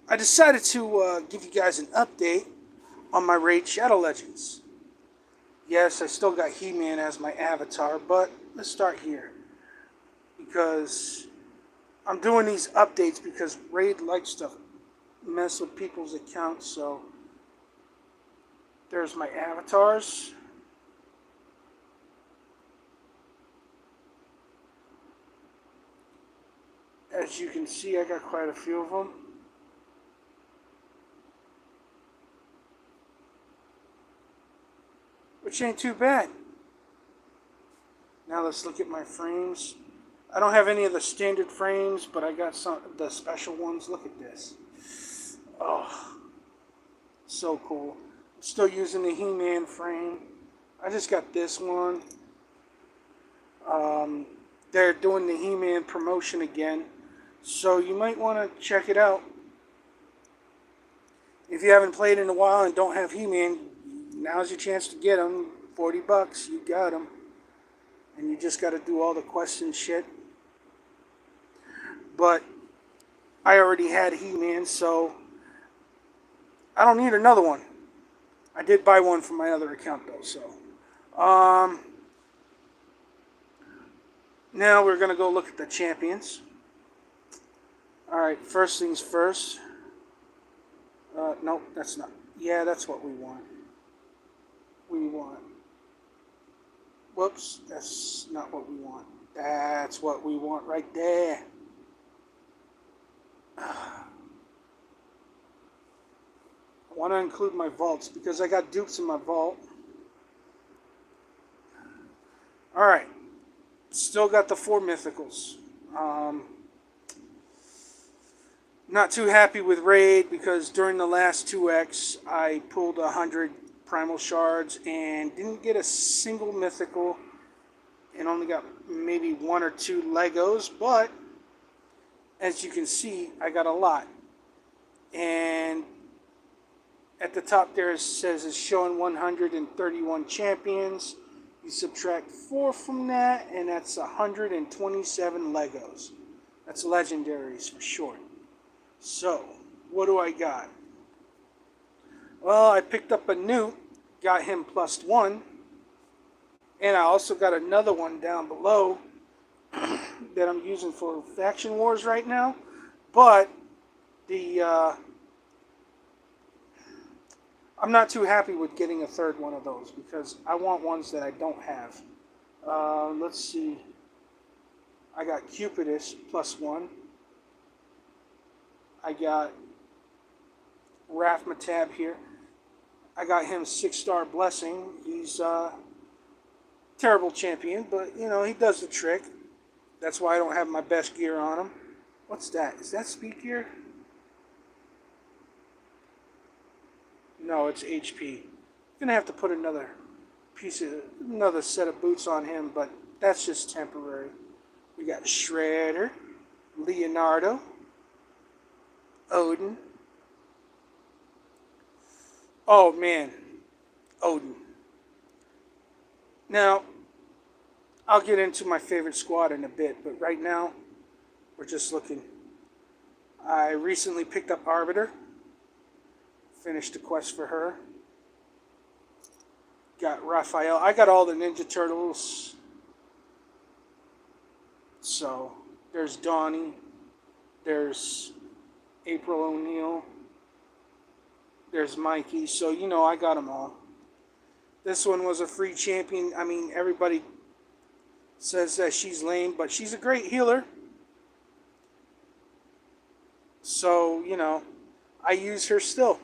I decided to give you guys an update on my Raid Shadow Legends. Yes, I still got He-Man as my avatar, but let's start here. Because I'm doing these updates because Raid likes to mess with people's accounts, so there's my avatars. As you can see, I got quite a few of them. Which ain't too bad. Now let's look at my frames. I don't have any of the standard frames, but I got some of the special ones. Look at this. Oh, so cool. I'm still using the He-Man frame. I just got this one. They're doing the He-Man promotion again, so you might want to check it out. If you haven't played in a while and don't have He-Man, now's your chance to get them. $40, you got them. And you just got to do all the question shit. But I already had He-Man, so I don't need another one. I did buy one from my other account though, so. Now we're gonna go look at the champions. Alright, first things first. Nope, that's not. Yeah, that's what we want. Whoops, that's not what we want. That's what we want right there. I want to include my vaults because I got dupes in my vault. Alright, still got the 4 mythicals. Not too happy with Raid because during the last 2X I pulled 100 primal shards and didn't get a single mythical and only got maybe 1 or 2 Legos, but as you can see I got a lot. And at the top there it says it's showing 131 champions. You subtract 4 from that and that's 127 Legos. That's legendaries for short. So, what do I got? Well, I picked up a Newt, got him +1, and I also got another one down below that I'm using for Faction Wars right now. But I'm not too happy with getting a third one of those because I want ones that I don't have. Let's see. I got Cupidus +1. I got Rathmatab here. I got him 6-star blessing. He's a terrible champion, but you know, he does the trick. That's why I don't have my best gear on him. What's that? Is that speed gear? No, it's HP. I'm gonna have to put another set of boots on him, but that's just temporary. We got Shredder, Leonardo, Odin. Oh man, Odin. Now, I'll get into my favorite squad in a bit, but right now, we're just looking. I recently picked up Arbiter. Finished the quest for her. Got Raphael. I got all the Ninja Turtles. So, there's Donnie. There's April O'Neil. There's Mikey. So, you know, I got them all. This one was a free champion. I mean, everybody says that she's lame, but she's a great healer. So, you know, I use her still.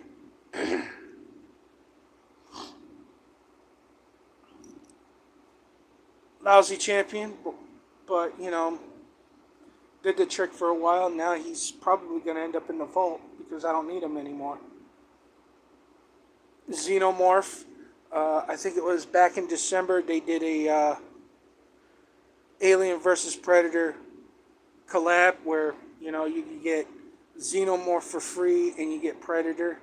Lousy champion, but, you know, did the trick for a while. Now he's probably going to end up in the vault because I don't need him anymore. Xenomorph. I think it was back in December they did a Alien versus Predator collab where, you know, you can get Xenomorph for free and you get Predator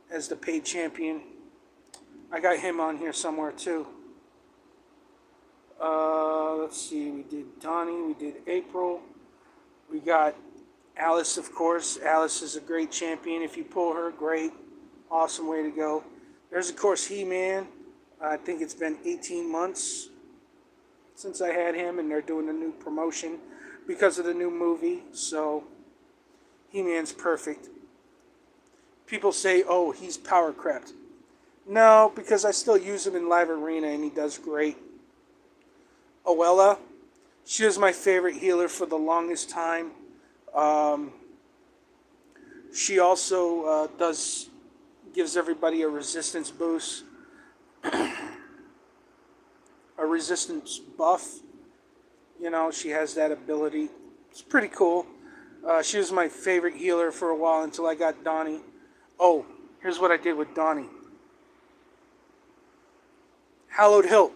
as the paid champion. I got him on here somewhere too. Let's see, we did Donnie, we did April, we got Alice, of course. Alice is a great champion. If you pull her, great. Awesome way to go. There's, of course, He-Man. I think it's been 18 months since I had him, and they're doing a new promotion because of the new movie. So, He-Man's perfect. People say, oh, he's power crept. No, because I still use him in Live Arena, and he does great. Oella, she was my favorite healer for the longest time. Um, she also gives everybody a resistance boost, a resistance buff. You know, she has that ability. It's pretty cool. She was my favorite healer for a while until I got Donnie. Oh, here's what I did with Donnie. Hallowed Hilt.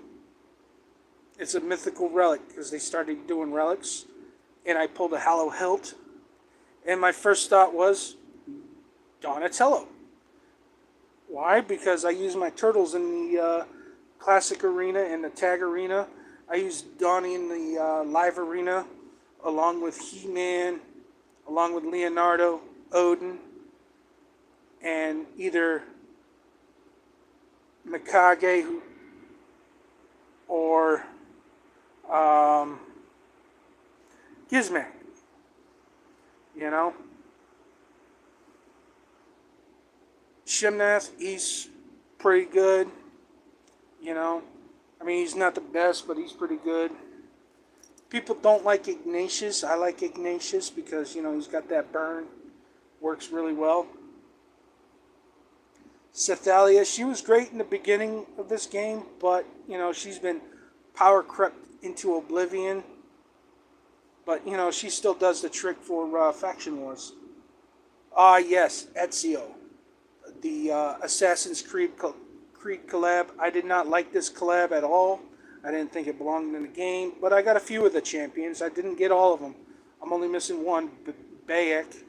It's a mythical relic because they started doing relics. And I pulled a Hallowed Hilt. And my first thought was Donatello. Why? Because I use my turtles in the classic arena and the tag arena. I use Donnie in the live arena along with He-Man, along with Leonardo, Odin, and either Mikage or Gizmak. You know? Shimnath, he's pretty good. You know? I mean, he's not the best, but he's pretty good. People don't like Ignatius. I like Ignatius because, you know, he's got that burn. Works really well. Sethalia, she was great in the beginning of this game, but, you know, she's been power crept into oblivion. But, you know, she still does the trick for Faction Wars. Yes, Ezio. The Assassin's Creed collab. I did not like this collab at all. I didn't think it belonged in the game, but I got a few of the champions. I didn't get all of them. I'm only missing one, Bayek.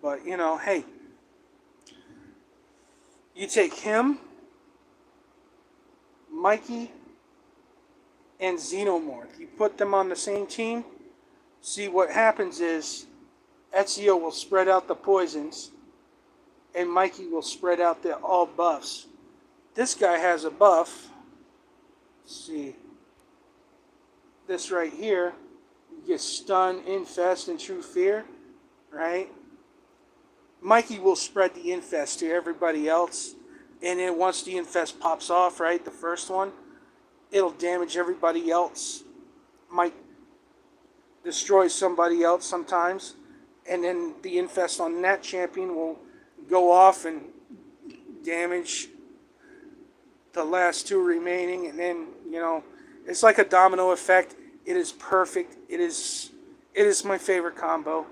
But, you know, hey. You take him, Mikey, and Xenomorph. You put them on the same team. See, what happens is Ezio will spread out the poisons, and Mikey will spread out the all buffs. This guy has a buff. Let's see. This right here. You get stun, infest, and true fear. Right? Mikey will spread the infest to everybody else. And then once the infest pops off, right, the first one, it'll damage everybody else. Might destroy somebody else sometimes. And then the infest on that champion will go off and damage the last two remaining. And then, you know, it's like a domino effect. It is perfect. It is my favorite combo.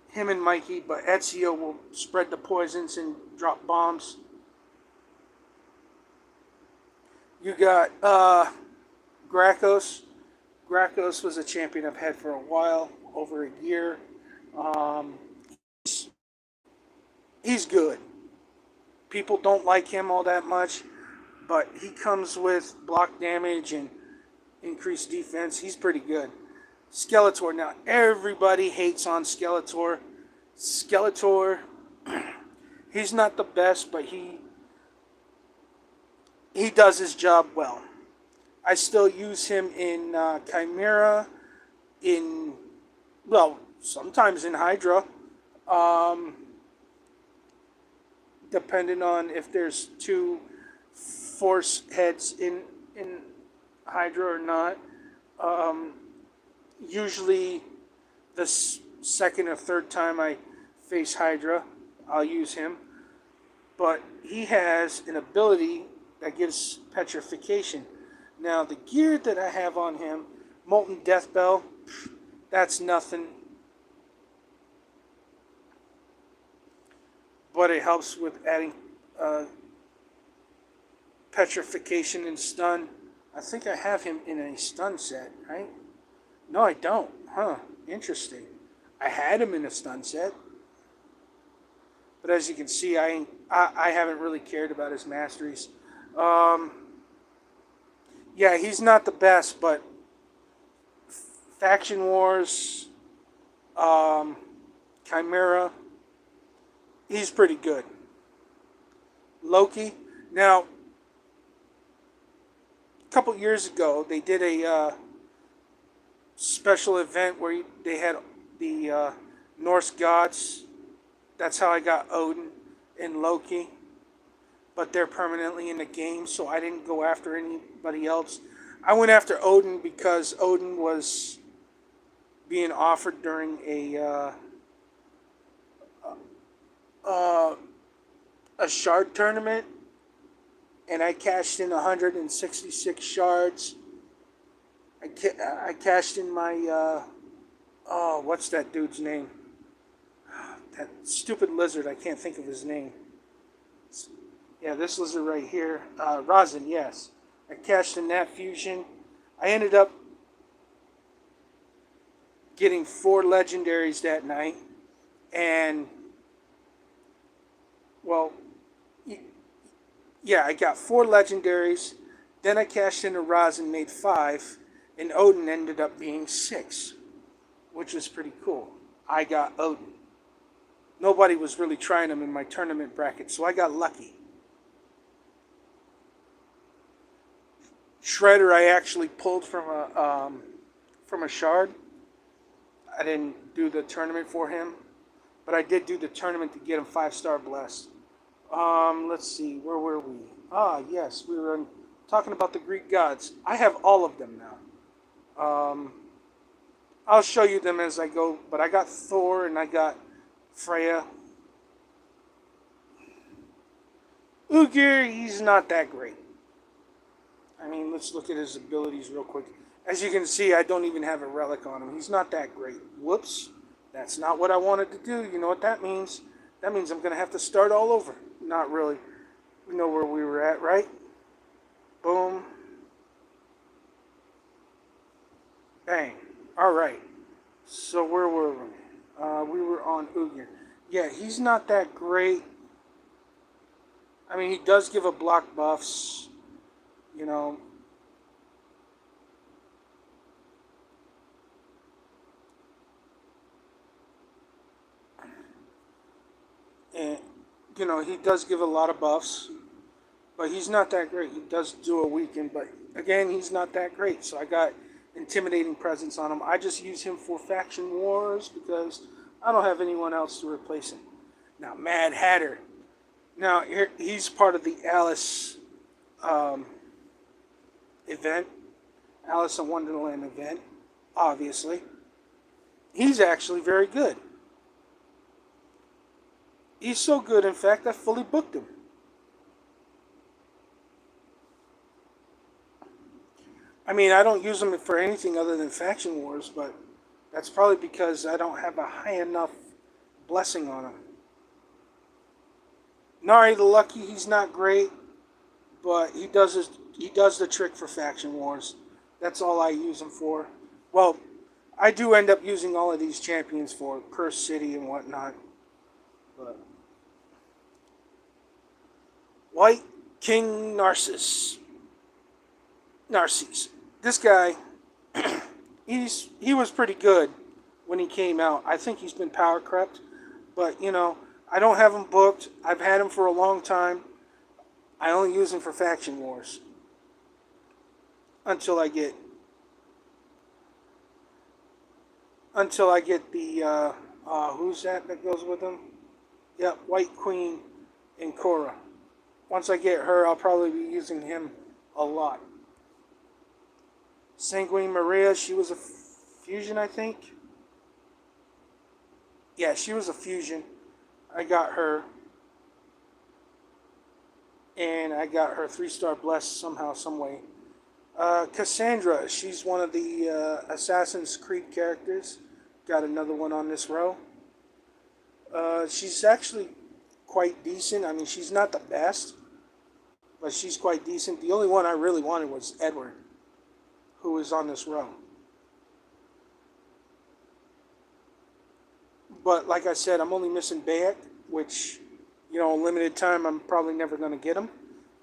Him and Mikey, but Ezio will spread the poisons and drop bombs. You got Gracchus. Gracchus was a champion I've had for a while, over a year. He's good. People don't like him all that much, but he comes with block damage and increased defense. He's pretty good. Skeletor. Now, everybody hates on Skeletor. Skeletor, he's not the best, but he does his job well. I still use him in Chimera, sometimes in Hydra, depending on if there's two force heads in Hydra or not. Usually the second or third time I face Hydra, I'll use him. But he has an ability that gives petrification. Now, the gear that I have on him, Molten Death Bell, that's nothing. But it helps with adding petrification and stun. I think I have him in a stun set, right? No, I don't. Huh, interesting. I had him in a stun set. But as you can see, I haven't really cared about his masteries. Yeah, he's not the best, but Faction Wars, Chimera, he's pretty good. Loki. Now, a couple years ago, they did a special event where they had the Norse gods. That's how I got Odin and Loki. But they're permanently in the game, so I didn't go after anybody else. I went after Odin because Odin was being offered during uh, a shard tournament, and I cashed in 166 shards. I cashed in my what's that dude's name? That stupid lizard. I can't think of his name. Yeah, this lizard right here, Rosin. Yes, I cashed in that fusion. I ended up getting 4 legendaries that night, and well, yeah, I got 4 legendaries. Then I cashed in a Rosin, made 5, and Odin ended up being 6, which was pretty cool. I got Odin. Nobody was really trying him in my tournament bracket, so I got lucky. Shredder, I actually pulled from a shard. I didn't do the tournament for him, but I did do the tournament to get him 5-star blessed. Let's see, where were we? Yes, we were talking about the Greek gods. I have all of them now. I'll show you them as I go, but I got Thor and I got Freya. Ugir, he's not that great. I mean, let's look at his abilities real quick. As you can see, I don't even have a relic on him. He's not that great. Whoops. That's not what I wanted to do. You know what that means? That means I'm going to have to start all over. Not really. We know where we were at, right? Boom. Bang. All right. So where were we? We were on Ugir. Yeah, he's not that great. I mean, he does give a block buffs. You know, and he does give a lot of buffs, but he's not that great. He does do a weaken, but again, he's not that great. So I got intimidating presence on him. I just use him for faction wars because I don't have anyone else to replace him. Now, Mad Hatter. Now, he's part of the Alice event, Alice in Wonderland event, obviously. He's actually very good. He's so good, in fact, I fully booked him. I mean, I don't use him for anything other than faction wars, but that's probably because I don't have a high enough blessing on him. Nari the Lucky, he's not great, but he does the trick for faction wars. That's all I use him for. Well, I do end up using all of these champions for Cursed City and whatnot. But White King Narcissus. Narcissus. This guy, he was pretty good when he came out. I think he's been power crept, but I don't have him booked. I've had him for a long time. I only use him for faction wars until I get the who's that goes with him? Yep, White Queen and Korra. Once I get her, I'll probably be using him a lot. Sanguine Maria, she was a fusion, I think. Yeah, she was a fusion. I got her. And I got her 3-star blessed somehow, some way. Cassandra, she's one of the Assassin's Creed characters. Got another one on this row. She's actually quite decent. I mean, she's not the best, but she's quite decent. The only one I really wanted was Edward, who was on this row. But like I said, I'm only missing Bayek, which, limited time, I'm probably never going to get him.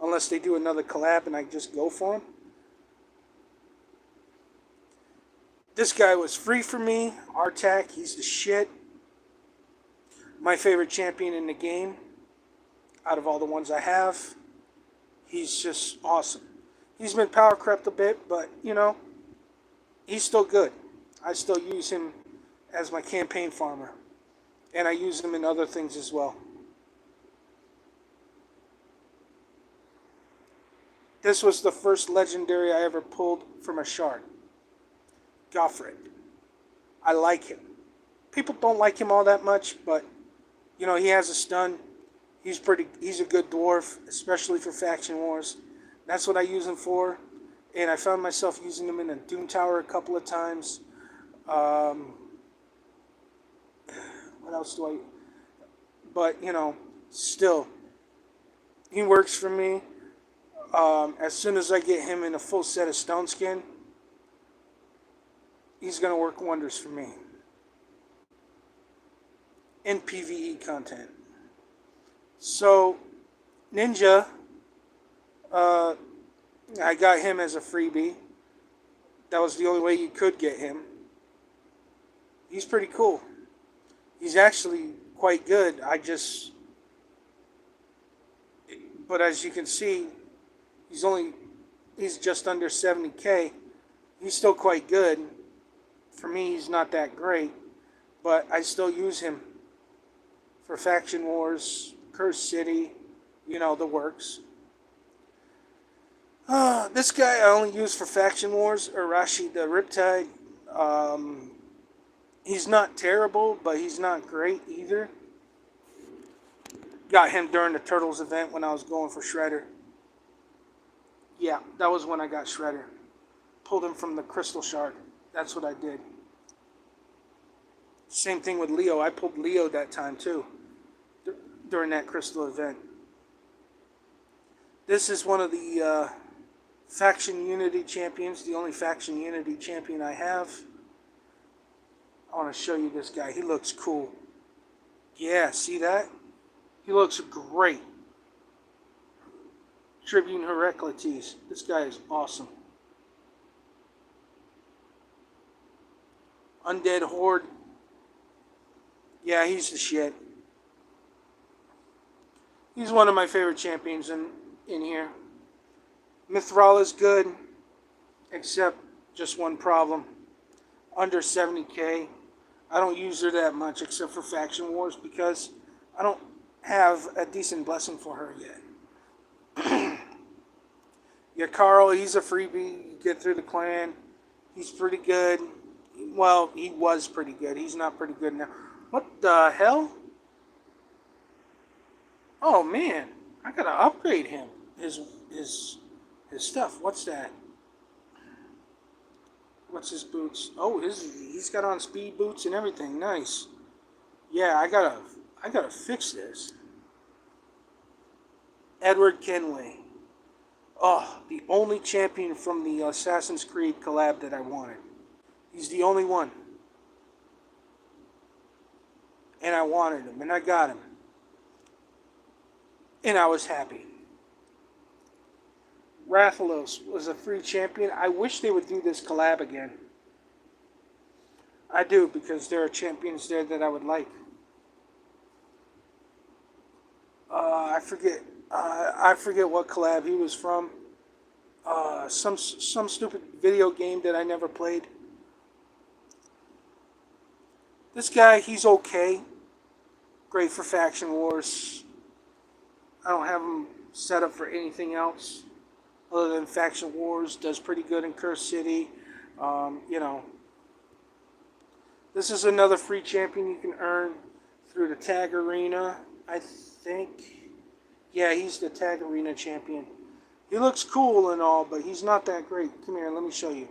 Unless they do another collab and I just go for him. This guy was free for me. Artak, he's the shit. My favorite champion in the game, out of all the ones I have, he's just awesome. He's been power crept a bit, but he's still good. I still use him as my campaign farmer, and I use him in other things as well. This was the first legendary I ever pulled from a shard. Goffred. I like him. People don't like him all that much, but he has a stun. He's a good dwarf, especially for faction wars. That's what I use him for. And I found myself using him in a Doom Tower a couple of times. Um, what else do I? But still, he works for me. As soon as I get him in a full set of Stone Skin, he's gonna work wonders for me in PvE content. So, Ninja, uh, I got him as a freebie. That was the only way you could get him. He's pretty cool. He's actually quite good. But as you can see, he's just under 70k. He's still quite good. For me, he's not that great, but I still use him for faction wars, Curse City, the works. This guy I only use for faction wars, Arashi the Riptide. He's not terrible, but he's not great either. Got him during the Turtles event when I was going for Shredder. Yeah, that was when I got Shredder. Pulled him from the Crystal Shard. That's what I did. Same thing with Leo. I pulled Leo that time too, during that Crystal event. This is one of the Faction Unity champions, the only Faction Unity champion I have. I want to show you this guy. He looks cool. Yeah, see that? He looks great. Tribune Heraclitus. This guy is awesome. Undead Horde. Yeah, he's the shit. He's one of my favorite champions in here. Mithral is good, except just one problem. Under 70k. I don't use her that much except for faction wars because I don't have a decent blessing for her yet. Yeah, Carl, he's a freebie. You get through the clan. He's pretty good. Well, he was pretty good. He's not pretty good now. What the hell? Oh man, I gotta upgrade him. His stuff. What's that? What's his boots? Oh, he's got on speed boots and everything. Nice. Yeah, I gotta fix this. Edward Kenway. Oh, the only champion from the Assassin's Creed collab that I wanted. He's the only one. And I wanted him, and I got him. And I was happy. Rathalos was a free champion. I wish they would do this collab again. I do, because there are champions there that I would like. I forget what collab he was from. Some stupid video game that I never played. This guy, he's okay. Great for faction wars. I don't have him set up for anything else other than faction wars. Does pretty good in Curse City. This is another free champion you can earn through the Tag Arena, I think. Yeah, he's the Tag Arena champion. He looks cool and all, but he's not that great. Come here, let me show you.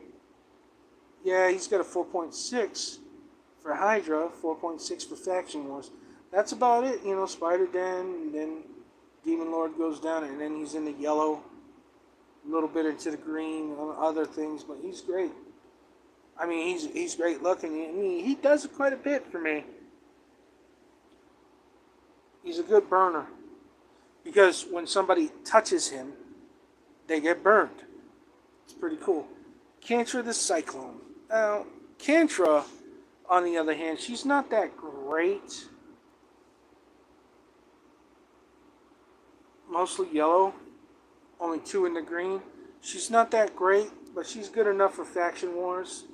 Yeah, he's got a 4.6 for Hydra, 4.6 for Faction Wars. That's about it. Spider Den, and then Demon Lord goes down, and then he's in the yellow, a little bit into the green, other things, but he's great. I mean, he's great looking. I mean, he does quite a bit for me. He's a good burner. Because when somebody touches him, they get burned. It's pretty cool. Kantra the Cyclone. Now, Kantra, on the other hand, she's not that great. mostly yellow, only 2 in the green. She's not that great, but she's good enough for Faction Wars.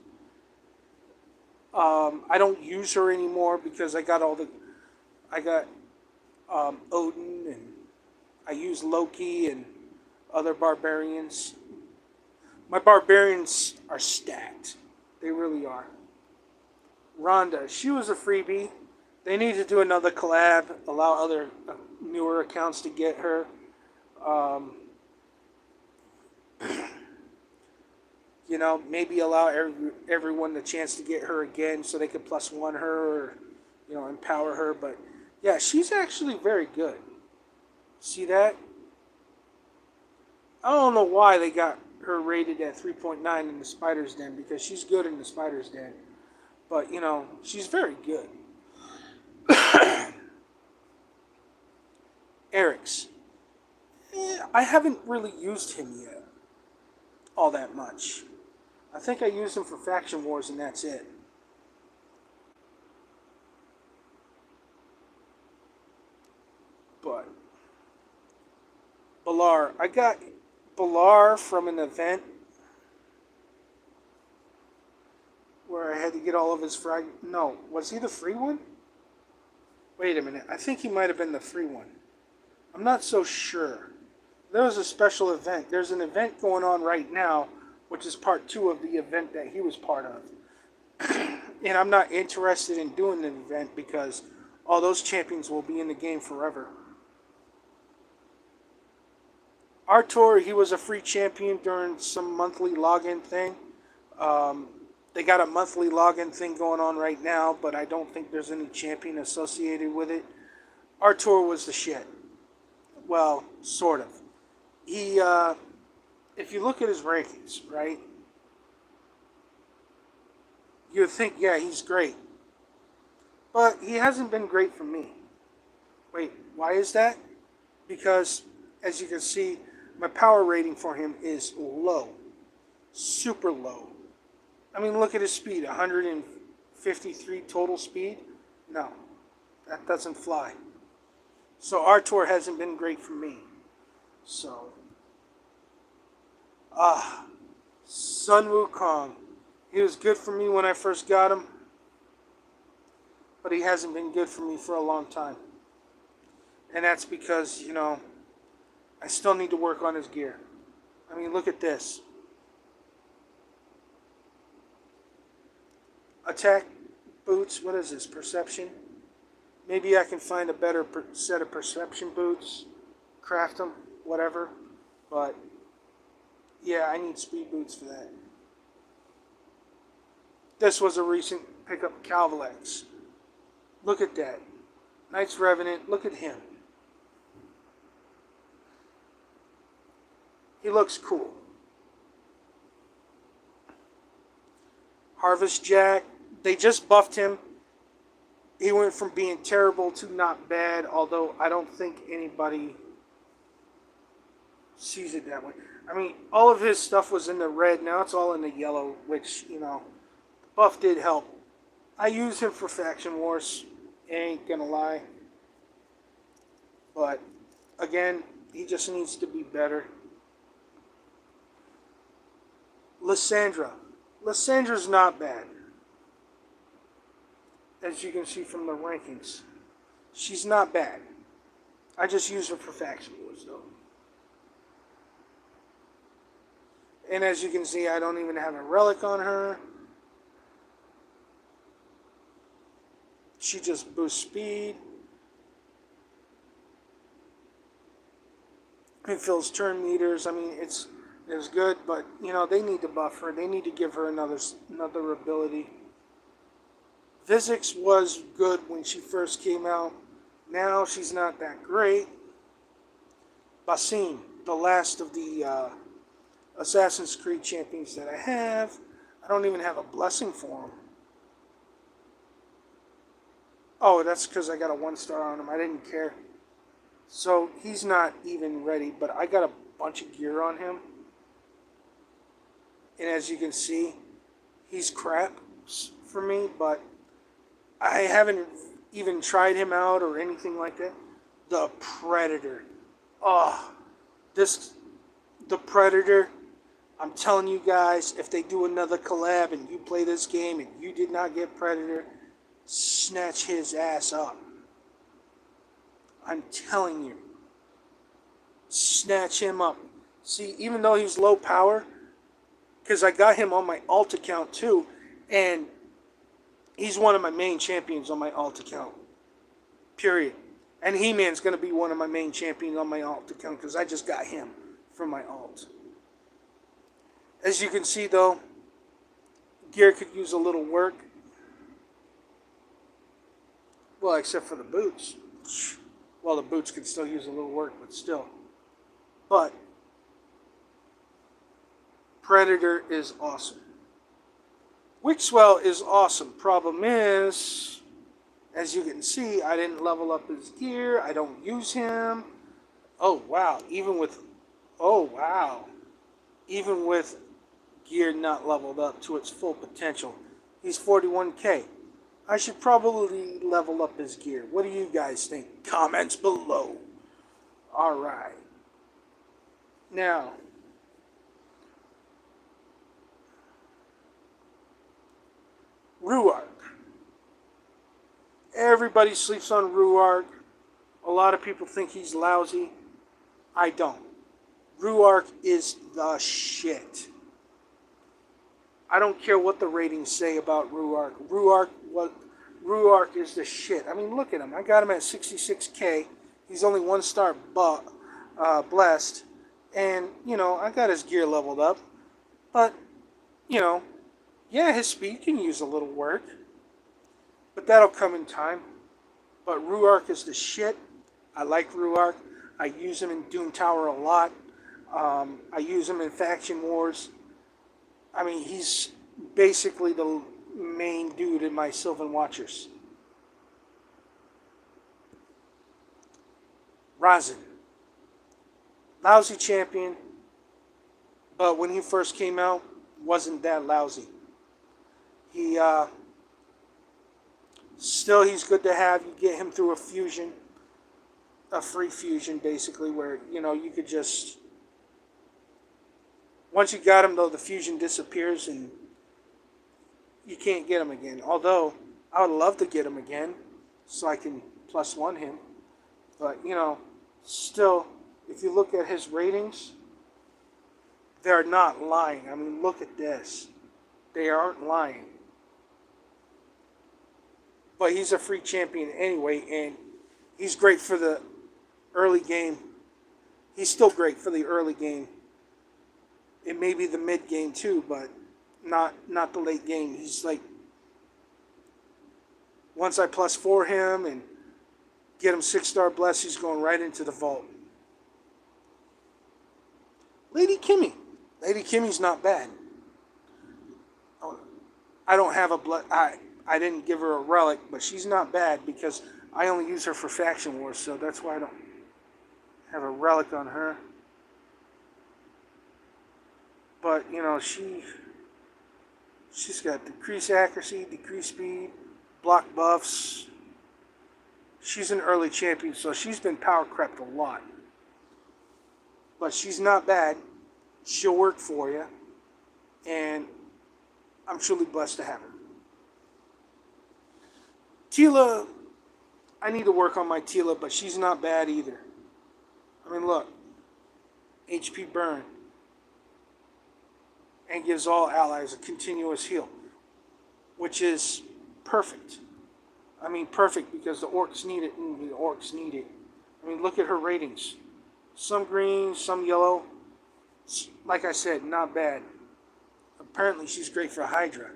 I don't use her anymore because I got Odin, and I use Loki and other barbarians. My barbarians are stacked. They really are. Rhonda, she was a freebie. They need to do another collab, allow other newer accounts to get her. Um, maybe allow everyone the chance to get her again so they could plus one her or, empower her. But yeah, she's actually very good. See that? I don't know why they got her rated at 3.9 in the Spider's Den because she's good in the Spider's Den. But, she's very good. Eric's. I haven't really used him yet all that much. I think I used him for Faction Wars and that's it. But Balar, I got Balar from an event where I had to get all of his frag. No, was he the free one? Wait a minute. I think he might have been the free one. I'm not so sure. There was a special event. There's an event going on right now, which is part 2 of the event that he was part of. And I'm not interested in doing the event because all those champions will be in the game forever. Artur, he was a free champion during some monthly login thing. They got a monthly login thing going on right now, but I don't think there's any champion associated with it. Artur was the shit. Well, sort of. He, if you look at his rankings, right, you'd think, yeah, he's great. But he hasn't been great for me. Wait, why is that? Because, as you can see, my power rating for him is low. Super low. I mean, look at his speed, 153 total speed. No, that doesn't fly. So Artur hasn't been great for me. So, Sun Wukong. He was good for me when I first got him, but he hasn't been good for me for a long time. And that's because, I still need to work on his gear. I mean, look at this. Attack boots, what is this, perception? Maybe I can find a better set of perception boots, craft them, whatever. But, yeah, I need speed boots for that. This was a recent pickup, Calvalex. Look at that. Knights Revenant, look at him. He looks cool. Harvest Jack, they just buffed him. He went from being terrible to not bad, although I don't think anybody sees it that way. I mean, all of his stuff was in the red, now it's all in the yellow, which, buff did help. I use him for Faction Wars, ain't gonna lie. But, again, he just needs to be better. Lysandra. Lysandra's not bad, as you can see from the rankings. She's not bad. I just use her for Faction Wars, though. And as you can see, I don't even have a relic on her. She just boosts speed. It fills turn meters. I mean, it's good, but they need to buff her. They need to give her another ability. Physics was good when she first came out. Now she's not that great. Basim, the last of the Assassin's Creed champions that I have. I don't even have a blessing for him. Oh, that's because I got a 1-star on him. I didn't care. So he's not even ready, but I got a bunch of gear on him. And as you can see, he's crap for me, but I haven't even tried him out or anything like that. The Predator. Oh, this the Predator. I'm telling you guys, if they do another collab and you play this game and you did not get Predator, snatch his ass up. I'm telling you, snatch him up. See, even though he's low power, because I got him on my alt account too, and he's one of my main champions on my alt account. Period. And He-Man's going to be one of my main champions on my alt account because I just got him from my alt. As you can see though, gear could use a little work. Well, except for the boots. Well, the boots could still use a little work, but still. But Predator is awesome. Wixwell is awesome. Problem is, as you can see, I didn't level up his gear. I don't use him. Oh, wow. Even with gear not leveled up to its full potential, he's 41k. I should probably level up his gear. What do you guys think? Comments below. Alright. Now, Ruark. Everybody sleeps on Ruark. A lot of people think he's lousy. I don't. Ruark is the shit. I don't care what the ratings say about Ruark. Ruark is the shit. I mean, look at him. I got him at 66k. He's only 1-star blessed. And, I got his gear leveled up. But, yeah, his speed can use a little work. But that'll come in time. But Ruark is the shit. I like Ruark. I use him in Doom Tower a lot. I use him in Faction Wars. I mean, he's basically the main dude in my Sylvan Watchers. Razin. Lousy champion. But when he first came out, wasn't that lousy. Still, he's good to have. You get him through a fusion. A free fusion, basically, where, you could just... Once you got him, though, the fusion disappears and you can't get him again. Although, I would love to get him again so I can +1 him. But, still, if you look at his ratings, they're not lying. I mean, look at this. They aren't lying. But he's a free champion anyway, and he's great for the early game. He's still great for the early game. It may be the mid game too, but not the late game. He's like, once I +4 him and get him 6-star bless, he's going right into the vault. Lady Kimmy. Lady Kimmy's not bad. I don't have I didn't give her a relic, but she's not bad because I only use her for Faction Wars, so that's why I don't have a relic on her. But, she's got decreased accuracy, decreased speed, block buffs. She's an early champion, so she's been power crept a lot. But she's not bad. She'll work for you. And I'm truly blessed to have her. Tila, I need to work on my Tila, but she's not bad either. I mean, look. HP burn. And gives all allies a continuous heal. Which is perfect. I mean, perfect because the orcs need it and the orcs need it. I mean, look at her ratings. Some green, some yellow. Like I said, not bad. Apparently, she's great for Hydra.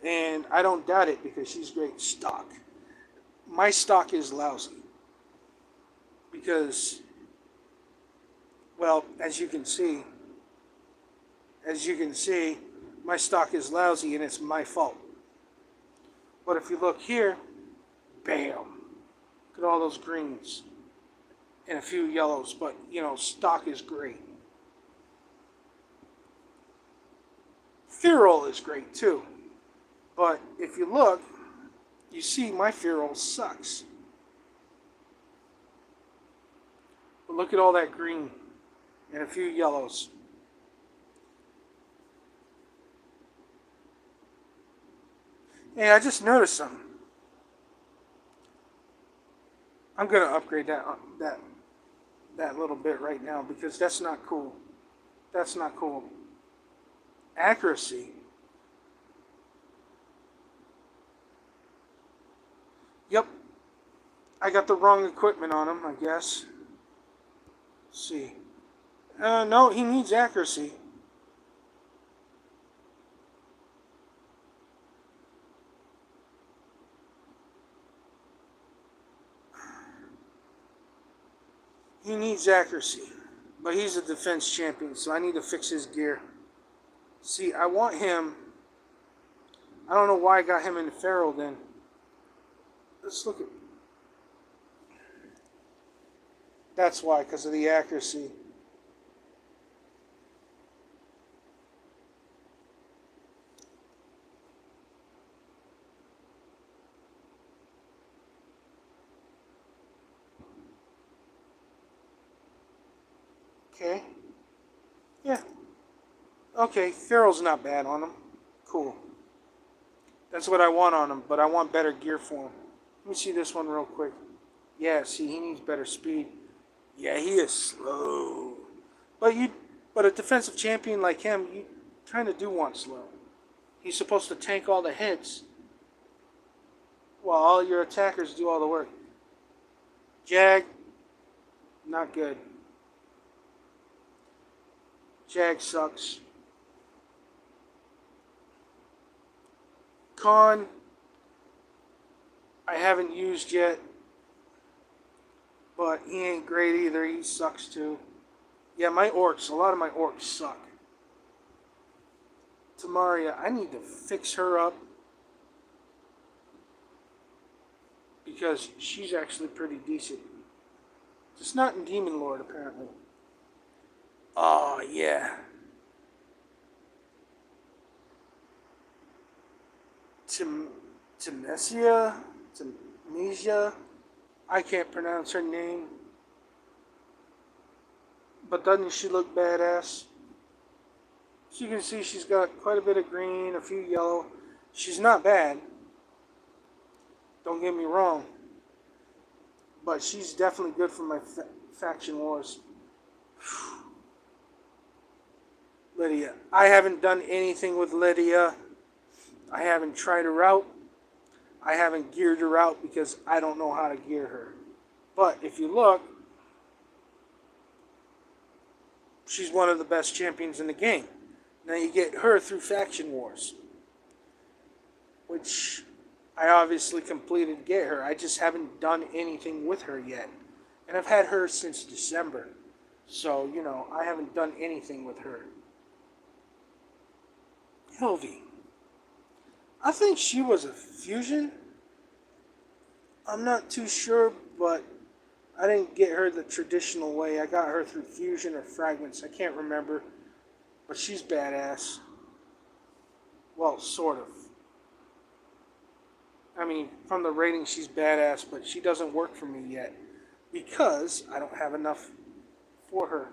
And I don't doubt it because she's great stock. My stock is lousy. Because, well, as you can see, my stock is lousy and it's my fault. But if you look here, bam. Look at all those greens. And a few yellows, but, stock is great. Feral is great too. But if you look, you see my Feral sucks. But look at all that green and a few yellows. Hey, I just noticed something. I'm gonna upgrade that little bit right now because that's not cool. That's not cool. Accuracy. Yep, I got the wrong equipment on him, I guess. Let's see. No, he needs accuracy. He needs accuracy. But he's a defense champion, so I need to fix his gear. See, I want him. I don't know why I got him in the Feral then. Let's look at. That's why, because of the accuracy. Okay. Yeah. Okay, Feral's not bad on him. Cool. That's what I want on him, but I want better gear for him. Let me see this one real quick. Yeah, see, he needs better speed. Yeah, he is slow. But but a defensive champion like him, you kind of do want slow. He's supposed to tank all the hits, while all your attackers do all the work. Jag, not good. Jag sucks. Khan, I haven't used yet, but he ain't great either. He sucks too. Yeah, a lot of my orcs suck. Tamaria, I need to fix her up because she's actually pretty decent. Just not in Demon Lord, apparently. Oh, yeah. Timesia? Timesia? I can't pronounce her name. But doesn't she look badass? So you can see she's got quite a bit of green, a few yellow. She's not bad. Don't get me wrong. But she's definitely good for my faction wars. Lydia. I haven't done anything with Lydia. I haven't tried her out. I haven't geared her out because I don't know how to gear her. But if you look, she's one of the best champions in the game. Now you get her through faction wars, which I obviously completed to get her. I just haven't done anything with her yet. And I've had her since December. So, I haven't done anything with her. Hilvi. I think she was a fusion. I'm not too sure, but I didn't get her the traditional way. I got her through fusion or fragments. I can't remember. But she's badass. Well, sort of. I mean, from the rating, she's badass, but she doesn't work for me yet because I don't have enough for her.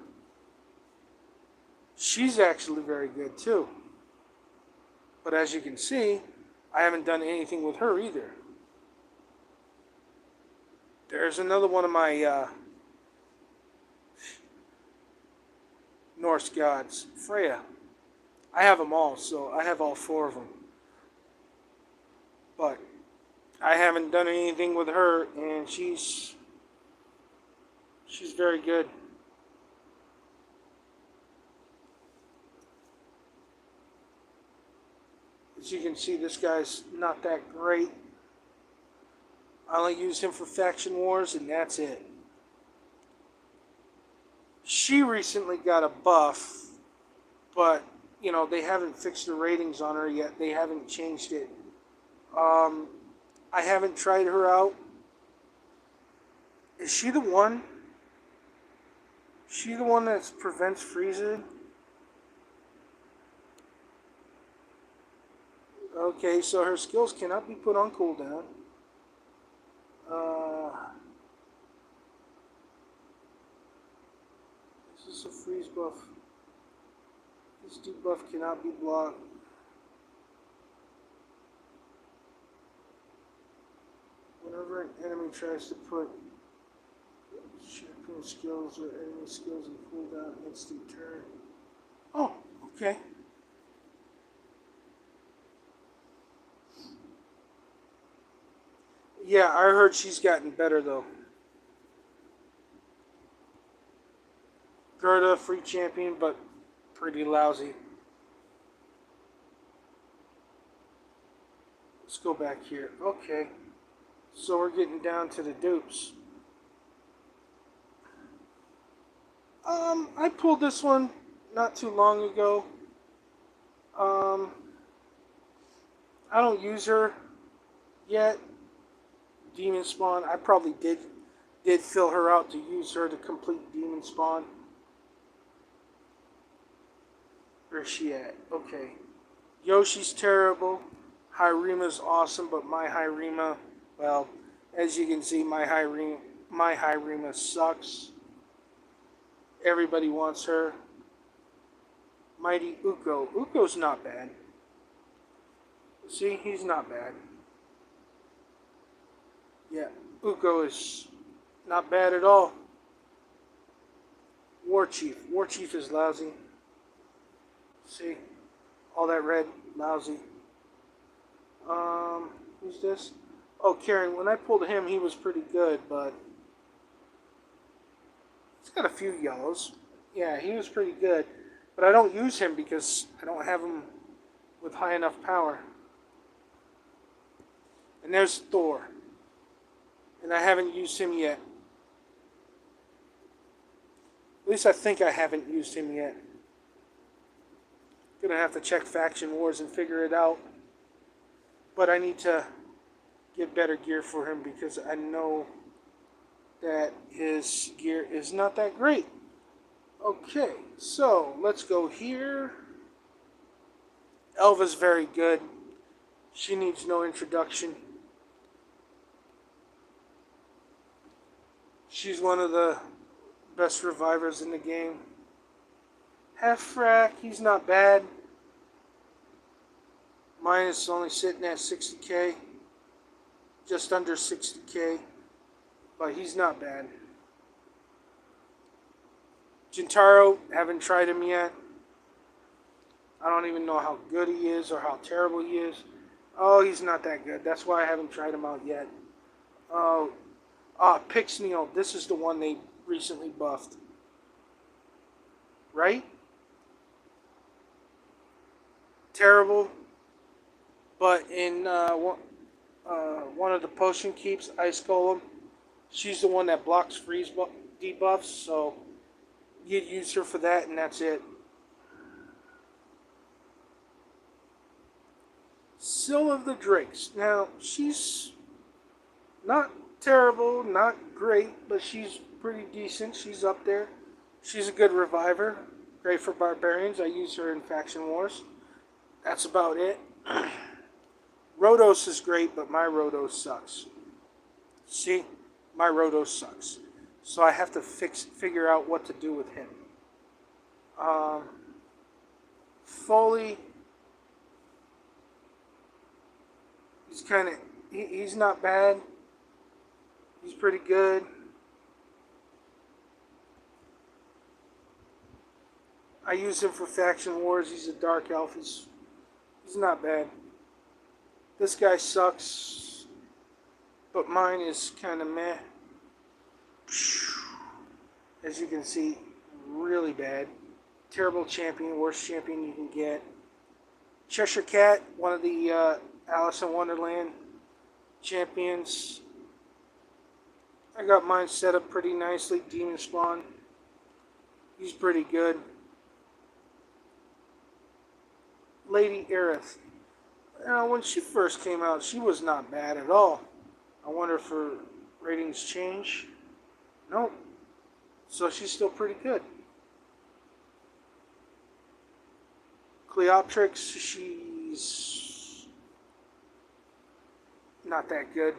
She's actually very good too. But as you can see, I haven't done anything with her either. There's another one of my Norse gods, Freya. I have them all, so I have all 4 of them. But I haven't done anything with her, and she's very good. As you can see, this guy's not that great. I only use him for faction wars, and that's it. She recently got a buff, but, they haven't fixed the ratings on her yet. They haven't changed it. I haven't tried her out. Is she the one? She the one that prevents freezing? Okay, so her skills cannot be put on cooldown. What's the freeze buff? This debuff cannot be blocked. Whenever an enemy tries to put champion skills or enemy skills in cooldown, instant turn. Oh, okay. Yeah, I heard she's gotten better though. Gerda, free champion, but pretty lousy. Let's go back here. Okay. So we're getting down to the dupes. I pulled this one not too long ago. Um, I don't use her yet. Demon Spawn. I probably did fill her out to use her to complete Demon Spawn. Where's she at? Okay. Yoshi's terrible. Hyrima's awesome, but my Hyrima, well, as you can see, my Hyrima sucks. Everybody wants her. Mighty Uko. Uko's not bad. See, he's not bad. Yeah, Uko is not bad at all. War Chief. War Chief is lousy. See? All that red, lousy. Who's this? Oh, Karen. When I pulled him, he was pretty good, but he's got a few yellows. Yeah, he was pretty good. But I don't use him because I don't have him with high enough power. And there's Thor. And I haven't used him yet. At least I think I haven't used him yet. Gonna have to check Faction Wars and figure it out. But I need to get better gear for him because I know that his gear is not that great. Okay, so let's go here. Elva's very good. She needs no introduction. She's one of the best revivers in the game. Half-Frack, he's not bad. Mine is only sitting at 60k. Just under 60k. But he's not bad. Jintaro, haven't tried him yet. I don't even know how good he is or how terrible he is. Oh, he's not that good. That's why I haven't tried him out yet. Oh, Pixneal. This is the one they recently buffed. Right? Terrible. But in one of the potion keeps, Ice Golem, she's the one that blocks freeze debuffs, so you'd use her for that, and that's it. Syl of the Drakes. Now, she's not terrible, not great, but she's pretty decent. She's up there. She's a good reviver. Great for barbarians. I use her in Faction Wars. That's about it. Rhodos is great, but my Rhodos sucks. See? My Rhodos sucks. So I have to figure out what to do with him. Foley, he's kind of, he's not bad. He's pretty good. I use him for Faction Wars. He's a Dark Elf. He's not bad. This guy sucks, but mine is kind of meh. As you can see, really bad. Terrible champion, worst champion you can get. Cheshire Cat, one of the Alice in Wonderland champions. I got mine set up pretty nicely. Demon Spawn. He's pretty good. Lady Aerith. When she first came out, she was not bad at all. I wonder if her ratings change. Nope. So she's still pretty good. Cleoptrix, she's not that good.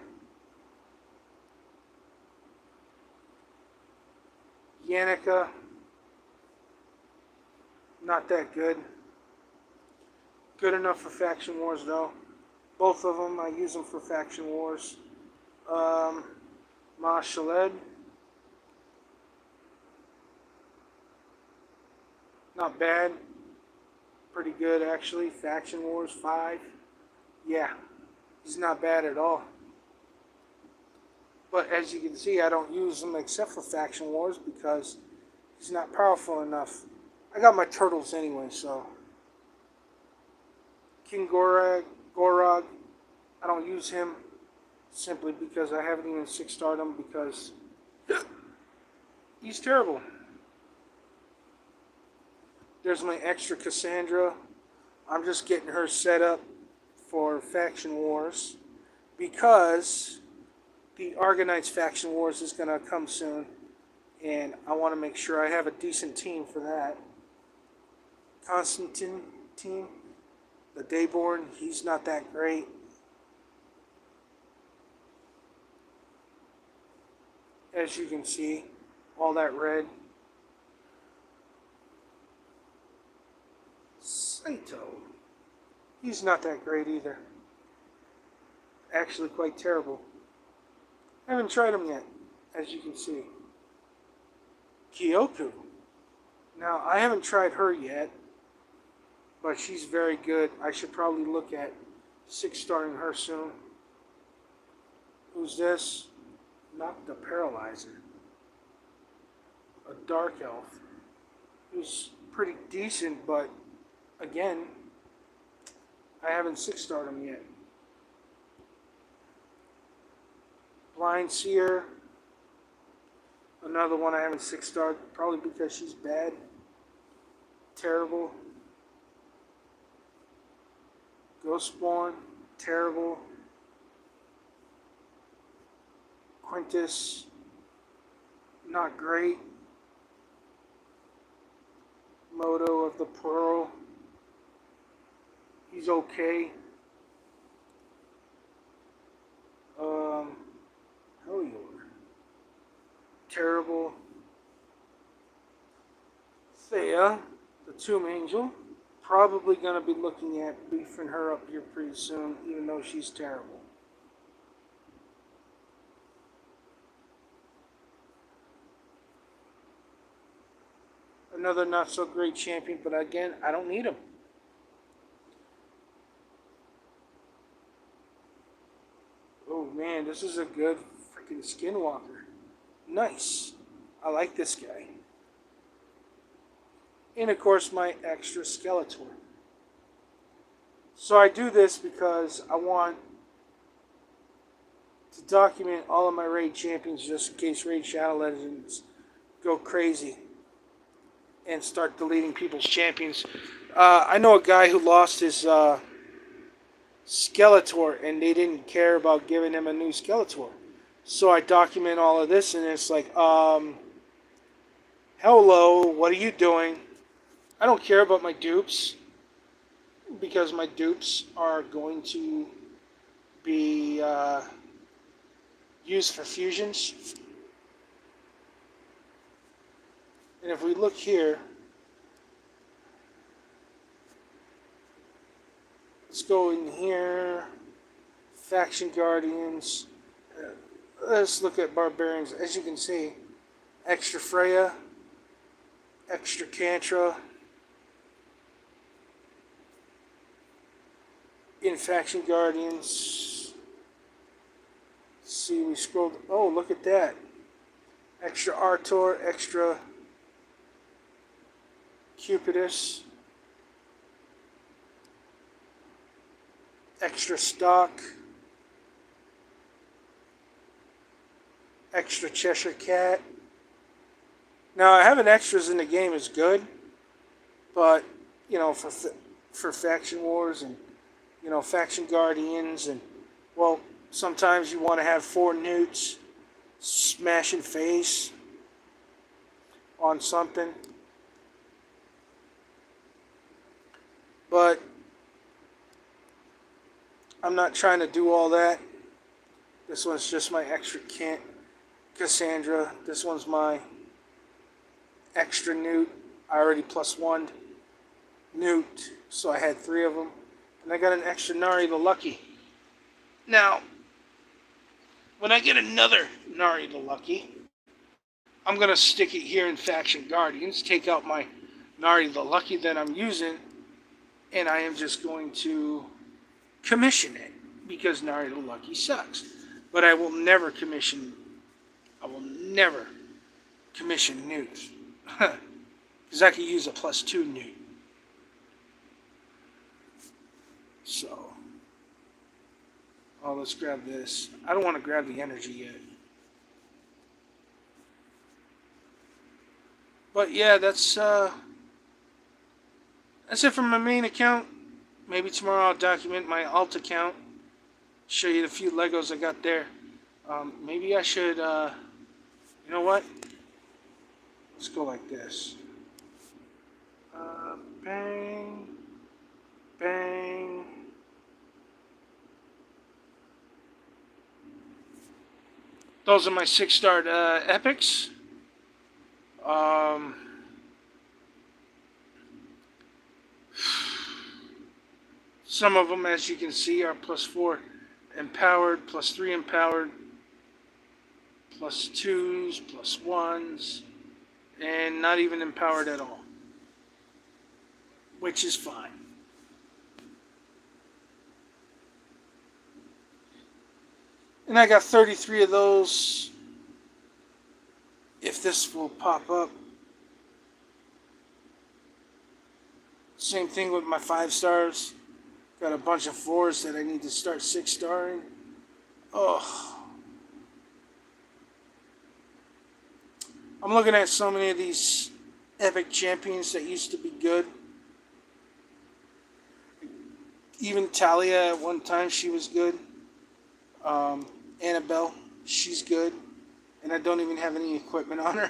Yannicka, Not that good. Good enough for Faction Wars, though. Both of them, I use them for Faction Wars. Mashaled. Not bad. Pretty good, actually. Faction Wars 5. Yeah, he's not bad at all. But as you can see, I don't use him except for Faction Wars because he's not powerful enough. I got my turtles anyway, so. King Gorog, I don't use him simply because I haven't even 6-starred him because he's terrible. There's my extra Cassandra. I'm just getting her set up for Faction Wars because the Argonites Faction Wars is going to come soon, and I want to make sure I have a decent team for that. Constantine team, the Dayborn, he's not that great. As you can see, all that red. Saito, he's not that great either. Actually quite terrible. I haven't tried him yet, as you can see. Kyoku. Now, I haven't tried her yet, but she's very good. I should probably look at 6-starring her soon. Who's this? Not the Paralyzer. A Dark Elf. Who's pretty decent, but again, I haven't 6-starred him yet. Blind Seer. Another one I haven't 6-starred, probably because she's bad. Terrible. Ghostborn. Terrible. Quintus. Not great. Moto of the Pearl. He's okay. Helior. Terrible. Thea, the Tomb Angel. Probably going to be looking at beefing her up here pretty soon, even though she's terrible. Another not so great champion, but again, I don't need him. Oh man, this is a good freaking Skinwalker. Nice. I like this guy. And of course my extra Skeletor. So I do this because I want to document all of my Raid champions just in case Raid Shadow Legends go crazy and start deleting people's champions. I know a guy who lost his Skeletor and they didn't care about giving him a new Skeletor. So I document all of this and it's like, hello, what are you doing? I don't care about my dupes because my dupes are going to be used for fusions. And if we look here, let's go in here, Faction Guardians. Let's look at Barbarians. As you can see, extra Freya, extra Cantra. In Faction Guardians, let's see, we scrolled. Oh, look at that. Extra Artor, extra Cupidus, extra Stock, extra Cheshire Cat. Now, having extras in the game is good, but, you know, for Faction Wars and, you know, Faction Guardians, and, well, sometimes you want to have 4 newts smashing face on something. But I'm not trying to do all that. This one's just my extra Cassandra. This one's my extra newt. I already +1'd. Newt. So I had 3 of them. And I got an extra Nari the Lucky. Now, when I get another Nari the Lucky, I'm going to stick it here in Faction Guardians, take out my Nari the Lucky that I'm using, and I am just going to commission it, because Nari the Lucky sucks. But I will never commission Newt. Because I could use a +2 Newt. So, let's grab this. I don't want to grab the energy yet. But yeah, that's it for my main account. Maybe tomorrow I'll document my alt account. Show you the few Legos I got there. Maybe I should, you know what? Let's go like this. Bang, bang. Those are my 6-star epics. Some of them, as you can see, are +4 empowered, +3 empowered, +2s, +1s, and not even empowered at all, which is fine. And I got 33 of those, if this will pop up. Same thing with my 5 stars. Got a bunch of 4s that I need to start 6-starring. Oh. I'm looking at so many of these epic champions that used to be good. Even Talia at one time, she was good. Annabelle, she's good. And I don't even have any equipment on her.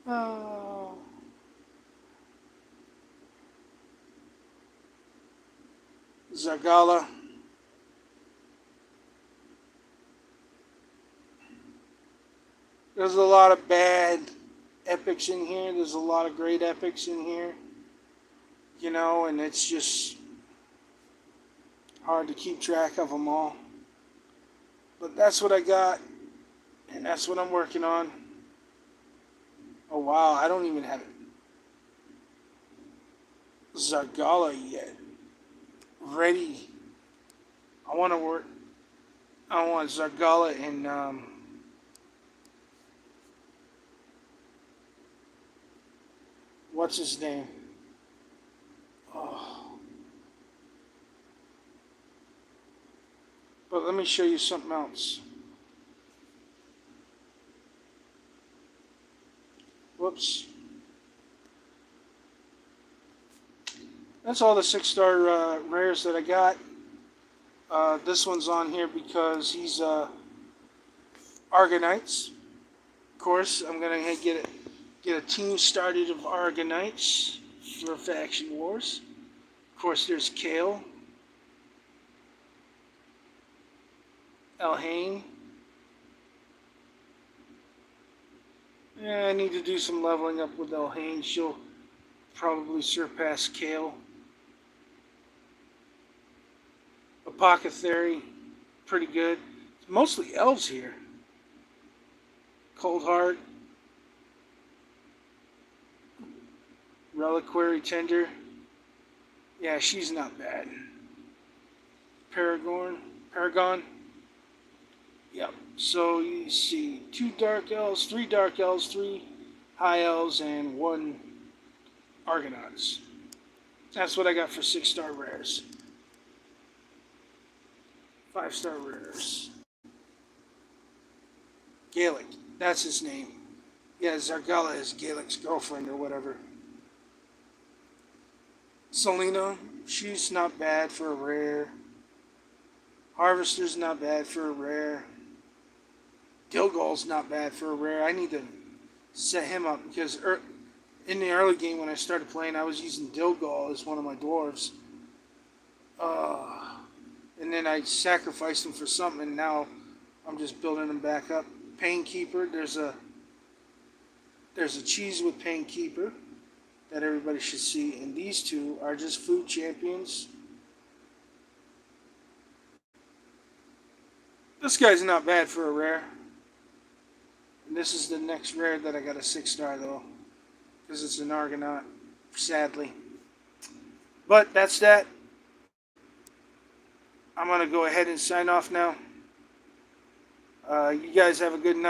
Oh. Zargala. There's a lot of bad epics in here. There's a lot of great epics in here. You know, and it's just hard to keep track of them all. But that's what I got. And that's what I'm working on. Oh wow, I don't even have Zargala yet ready. I want Zargala and what's his name? Oh. But let me show you something else. Whoops. That's all the 6-star rares that I got. This one's on here because he's Argonites. Of course, I'm gonna get a team started of Argonites for Faction Wars. Of course, there's Kale, Elhain. Yeah, I need to do some leveling up with Elhain. She'll probably surpass Kale. Apothecary, pretty good. It's mostly elves here. Coldheart. Reliquary Tender. Yeah, she's not bad. Paragon. Yep. So you see 2 dark elves, 3 dark elves, 3 high elves, and 1 Argonauts. That's what I got for 6-star rares. 5-star rares. Gaelic, that's his name. Yeah, Zargala is Gaelic's girlfriend or whatever. Selena, she's not bad for a rare. Harvester's not bad for a rare. Dilgal's not bad for a rare. I need to set him up because in the early game when I started playing, I was using Dilgal as one of my dwarves. And then I sacrificed him for something, and now I'm just building him back up. Painkeeper, there's a cheese with Painkeeper that everybody should see. And these two are just food champions. This guy's not bad for a rare. And this is the next rare that I got a 6-star though, because it's an Argonaut, sadly. But that's that. I'm gonna go ahead and sign off now. You guys have a good night.